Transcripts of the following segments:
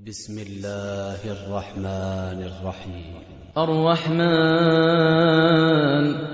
بسم الله الرحمن الرحيم. الرحمن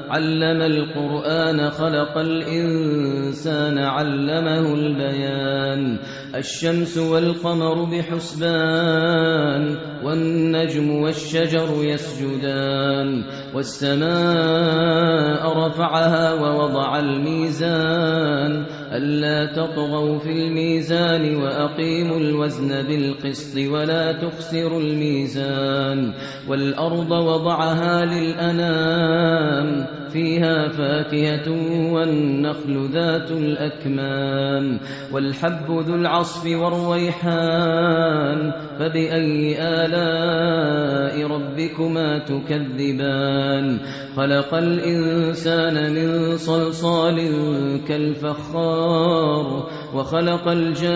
علم القرآن خلق الإنسان علمه البيان. الشمس والقمر بحسبان والنجم والشجر يسجدان والسماء رفعها ووضع الميزان ألا تطغوا في الميزان وأقيموا الوزن بالقسط ولا تخسروا الميزان والأرض وضعها للأنام فيها فاكهة والنخل ذات الأكمام والحب ذو العصف والريحان فبأي آلاء ربكما تكذبان. خلق الإنسان من صلصال كالفخار وخلق الجان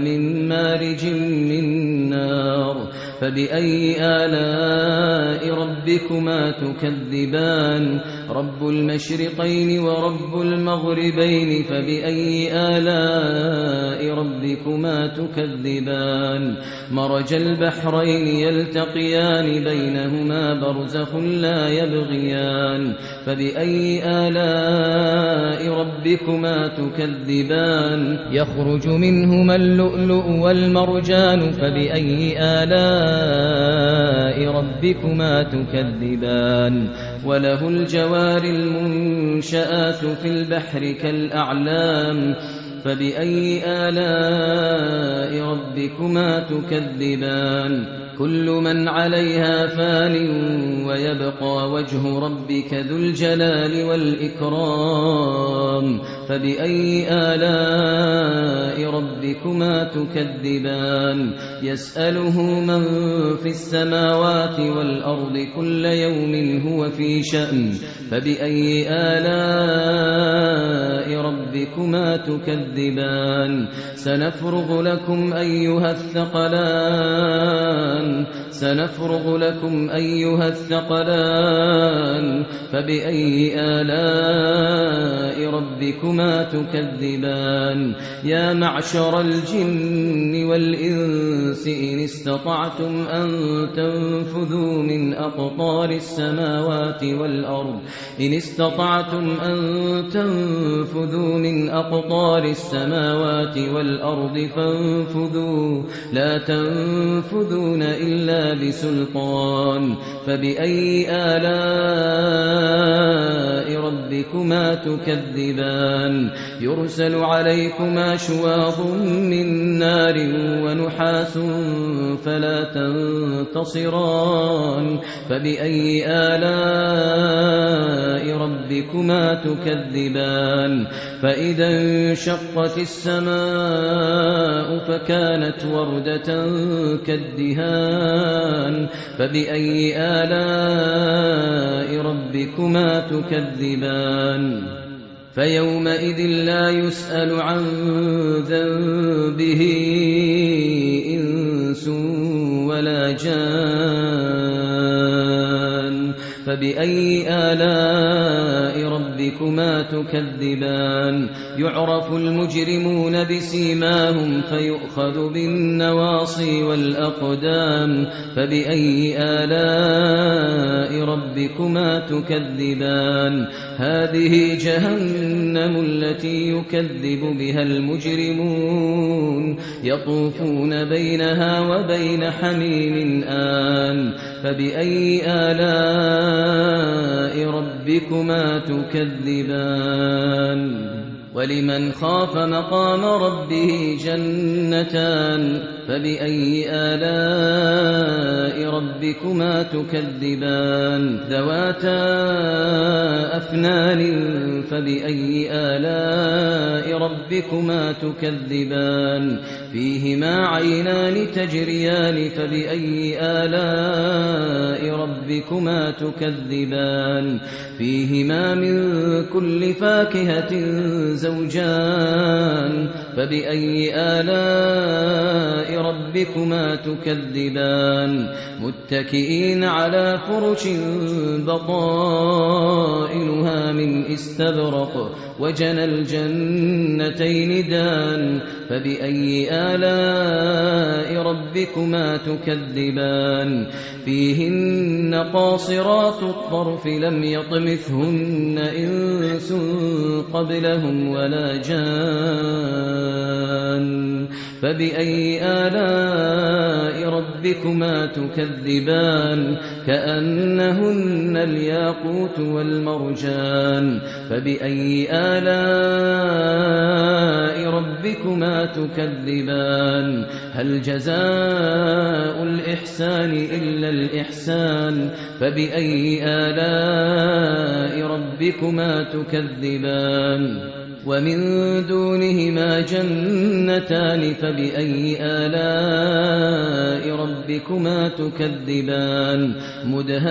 من مارج من نار فبأي آلاء ربكما تكذبان. رب المشرقين ورب المغربين فبأي آلاء ربكما تكذبان. مرج البحرين يلتقيان بينهما برزخ لا يبغيان فبأي آلاء ربكما تكذبان. يخرج منهما اللؤلؤ والمرجان فبأي آلاء ربكما تكذبان. وله الجوار المنشآت في البحر كالأعلام فبأي آلاء ربكما تكذبان. كل من عليها فان ويبقى وجه ربك ذو الجلال والإكرام فبأي آلاء ربكما تكذبان. يسأله من في السماوات والأرض كل يوم هو في شأن فبأي آلاء ربكما تكذبان. سنفرغ لكم أيها الثقلان فبأي آلاء ربكما تكذبان. يا معشر الجن والإنس إن استطعتم أن تنفذوا من أقطار السماوات والأرض فانفذوا لا تنفذون إلا بسلطان فبأي آلاء ربكما تكذبان. يرسل عليكما شواظ من نار ونحاس فلا تنتصران فبأي آلاء ربكما تكذبان. فإذا انشقت السماء فكانت وردة كالدهان فبأي آلاء ربكما تكذبان. فيومئذ لا يسأل عن ذنبه إنس ولا جان فبأي آلاء ربكما تكذبان. يعرف المجرمون بسيماهم فيؤخذ بالنواصي والأقدام فبأي آلاء ربكما تكذبان. هذه جهنم التي يكذب بها المجرمون يطوفون بينها وبين حميم آن فبأي آلاء ربكما تكذبان. ولمن خاف مقام ربه جنتان فبأي آلاء ربكما تكذبان. ذواتا أفنان فبأي آلاء ربكما تكذبان. فيهما عينان تجريان فبأي آلاء ربكما تكذبان. فيهما من كل فاكهة زوجان فبأي آلاء ربكما تكذبان متكئين على فرش بطائنها من استبرق وجنى الجنتين دان فبأي آلاء ربكما تكذبان فيهن قاصرات الطرف لم يطمثهن إنس قبلهم ولا جان فبأي آلاء ربكما تكذبان كأنهن الياقوت والمرجان فبأي آلاء ربكما تكذبان هل جزاء الإحسان إلا الإحسان فبأي آلاء ربكما تكذبان ومن دونهما جنتان فبأي آلاء ربكما تكذبان مدهامتان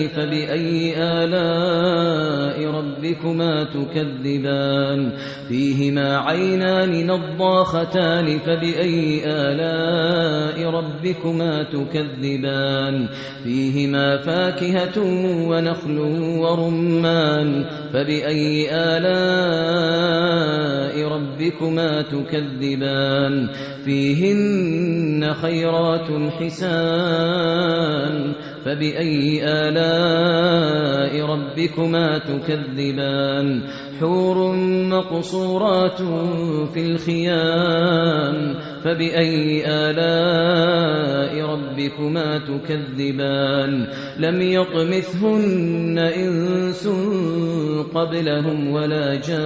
فبأي آلاء ربكما تكذبان فيهما عينان نضاختان فبأي آلاء ربكما تكذبان فيهما فاكهة ونخل ورمان فبأي آلاء ربكما تكذبان فيهن خيرات حسان فبأي آلاء ربكما تكذبان حور مقصورات في الخيام فبأي آلاء ربكما تكذبان لم يطمثهن إنس قبلهم ولا جان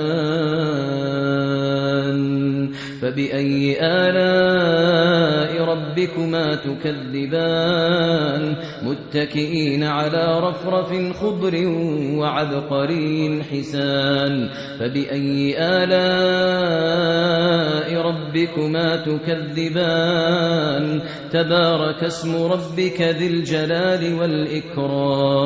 فبأي آلاء ربكما تكذبان متكئين على رفرف خضر وعبقري حسان فبأي آلاء ربكما تكذبان تبارك اسم ربك ذي الجلال والإكرام